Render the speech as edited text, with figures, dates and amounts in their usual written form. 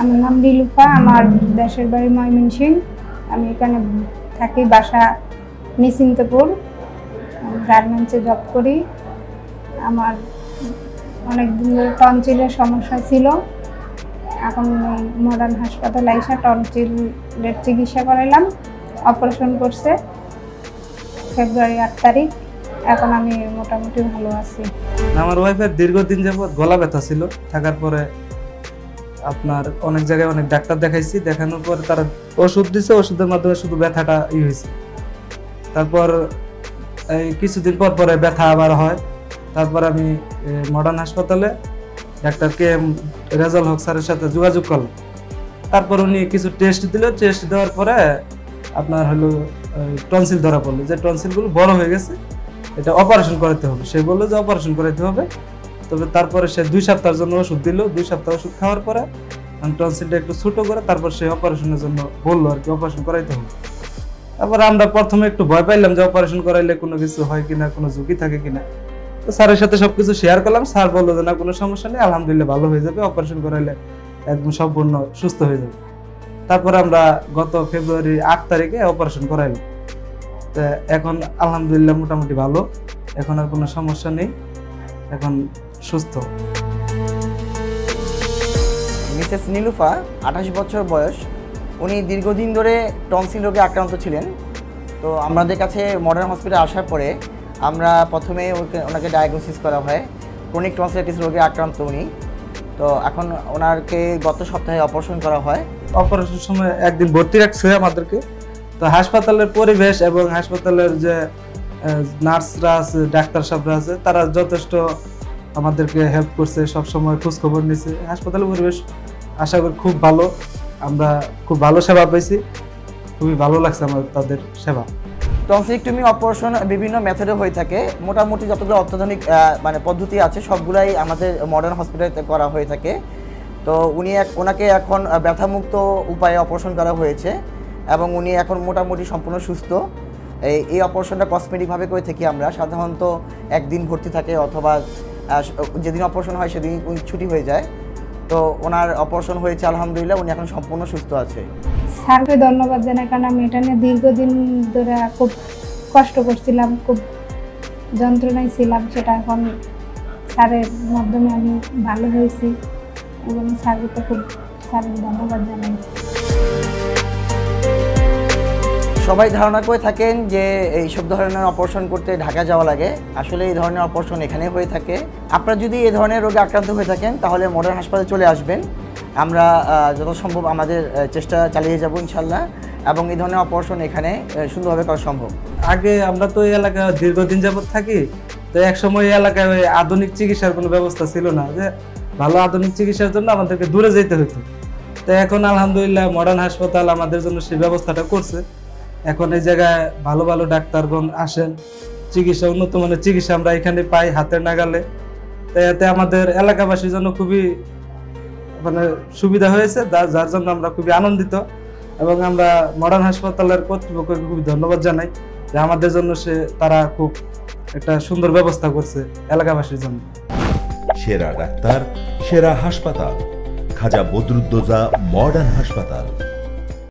আমার নাম নীলুফা, আমার দেশের বাড়ি ময়মনসিংহ। আমি এখানে থাকি, বাসা নিশ্চিন্তপুর। গার্মেন্টসে জব করি। আমার অনেক দিন ধরে টনসিলের সমস্যা ছিল। এখন মডার্ন হাসপাতালে এসে টনসিলের চিকিৎসা করাইলাম, অপারেশন করছে ফেব্রুয়ারি 8 তারিখ। এখন আমি মোটামুটি ভালো আছি। আমার ওয়াইফের দীর্ঘদিন যাবত গলা ব্যথা ছিল, থাকার পরে আপনার অনেক জায়গায় অনেক ডাক্তার দেখাইছি, দেখানোর পরে তারা ওষুধ দিছে, ওষুধের মাধ্যমে শুধু ব্যথাটা হয়েছে। তারপর এই কিছুদিন পর পরে ব্যথা আবার হয়। তারপর আমি মডার্ন হাসপাতালে ডাক্তার কে এম রেজাল হক স্যারের সাথে যোগাযোগ করলাম। তারপর উনি কিছু টেস্ট দিল, টেস্ট দেওয়ার পরে আপনার হলো টনসিল ধরা পড়লো, যে টনসিলগুলো বড় হয়ে গেছে, এটা অপারেশন করাতে হবে। সে বললো যে অপারেশন করাতে হবে। তবে তারপরে সে 2 সপ্তাহের জন্য ওষুধ দিল। 2 সপ্তাহ ওষুধ খাওয়ার পরে টনসিলটা একটু ছোট করে তারপর সে অপারেশনের জন্য বললো আর কি, অপারেশন করাইতে হবে। তারপর আমরা প্রথমে একটু ভয় পাইলাম যে অপারেশন করাইলে কোনো কিছু হয় কিনা, কোনো ঝুঁকি থাকে কিনা। তো স্যারের সাথে সবকিছু শেয়ার করলাম। স্যার বললো যে না, কোনো সমস্যা নেই, আলহামদুলিল্লাহ ভালো হয়ে যাবে, অপারেশন করাইলে একদম সম্পূর্ণ সুস্থ হয়ে যাবে। তারপর আমরা গত ফেব্রুয়ারি 8 তারিখে অপারেশন করাইলাম। তো এখন আলহামদুলিল্লাহ মোটামুটি ভালো, এখন আর কোনো সমস্যা নেই, এখন সুস্থ। মিসেস নীলুফা 28 বছর বয়স। উনি দীর্ঘদিন ধরে টনসিল রোগে আক্রান্ত ছিলেন। তো আমাদের কাছে মডার্ন হসপিটালে আসার পরে আমরা প্রথমে ওনাকে ডায়াগনোসিস করা হয় ক্রনিক টনসিলাইটিস রোগে আক্রান্ত উনি। তো এখন ওনাকে গত সপ্তাহে অপারেশন করা হয়। অপারেশনের সময় একদিন ভর্তি রাখছে আমাদেরকে। তো হাসপাতালের পরিবেশ এবং হাসপাতালের যে নার্সরা আছে, ডাক্তার সাহেবরা আছে, তারা যথেষ্ট আমাদেরকে হেল্প করছে, সবসময় খোঁজখবর নিছে। হাসপাতালের পরিবেশ আশা করি খুব ভালো, আমরা খুব ভালো সেবা পেয়েছি, খুবই ভালো লাগছে আমার তাদের সেবা। টনসিলেক্টমি অপারেশন বিভিন্ন মেথডে হয়ে থাকে। মোটামুটি যতগুলো অত্যাধুনিক পদ্ধতি আছে সবগুলাই আমাদের মডার্ন হসপিটালে করা হয়ে থাকে। তো ওনাকে এখন ব্যথামুক্ত উপায়ে অপারেশন করা হয়েছে এবং উনি এখন মোটামুটি সম্পূর্ণ সুস্থ। এই অপারেশনটা কসমেটিকভাবে করে থাকি আমরা। সাধারণত একদিন ভর্তি থাকে অথবা যেদিন অপারেশন হয় সেদিন উনি ছুটি হয়ে যায়। তো ওনার অপারেশন হয়েছে, আলহামদুলিল্লাহ উনি এখন সম্পূর্ণ সুস্থ আছে। স্যারকে ধন্যবাদ জানাই, কারণ আমি এটা নিয়ে দীর্ঘদিন ধরে খুব কষ্ট করছিলাম, খুব যন্ত্রণায় ছিলাম। সেটা এখন স্যারের মাধ্যমে আমি ভালো হয়েছি এবং স্যারকে খুব ধন্যবাদ জানাই। সবাই ধারণা করে থাকেন যে এইসব ধরনের অপারেশন করতে ঢাকা যাওয়া লাগে। আসলে এই ধরনের অপারেশন এখানে হয়ে থাকে। আপনারা যদি এই ধরনের রোগে আক্রান্ত হয়ে থাকেন তাহলে মডার্ন হাসপাতালে চলে আসবেন। আমরা যত সম্ভব আমাদের চেষ্টা চালিয়ে যাব ইনশাল্লাহ, এবং এই ধরনের অপারেশন এখানে সুন্দরভাবে করা সম্ভব। আগে আমরা তো এই এলাকায় দীর্ঘদিন যাবত থাকি, তো একসময় এই এলাকায় আধুনিক চিকিৎসার কোনো ব্যবস্থা ছিল না, যে ভালো আধুনিক চিকিৎসার জন্য আমাদেরকে দূরে যেতে হতো। তো এখন আলহামদুলিল্লাহ মডার্ন হাসপাতাল আমাদের জন্য সেই ব্যবস্থাটা করছে। এখন এই জায়গায় ভালো ভালো ডাক্তারগণ আসেন, চিকিৎসা, উন্নত মানের চিকিৎসা আমরা এখানে পাই হাতের নাগালে। তাই এতে আমাদের এলাকাবাসীর জন্য খুবই মানে সুবিধা হয়েছে, যার জন্য আমরা খুবই আনন্দিত। এবং আমরা মডার্ন হাসপাতালের কর্তৃপক্ষকে খুবই ধন্যবাদ জানাই যে আমাদের জন্য তারা খুব একটা সুন্দর ব্যবস্থা করছে এলাকাবাসীর জন্য। সেরা ডাক্তার, সেরা হাসপাতাল, খাজা বদরুদ্দোজা মডার্ন হাসপাতাল।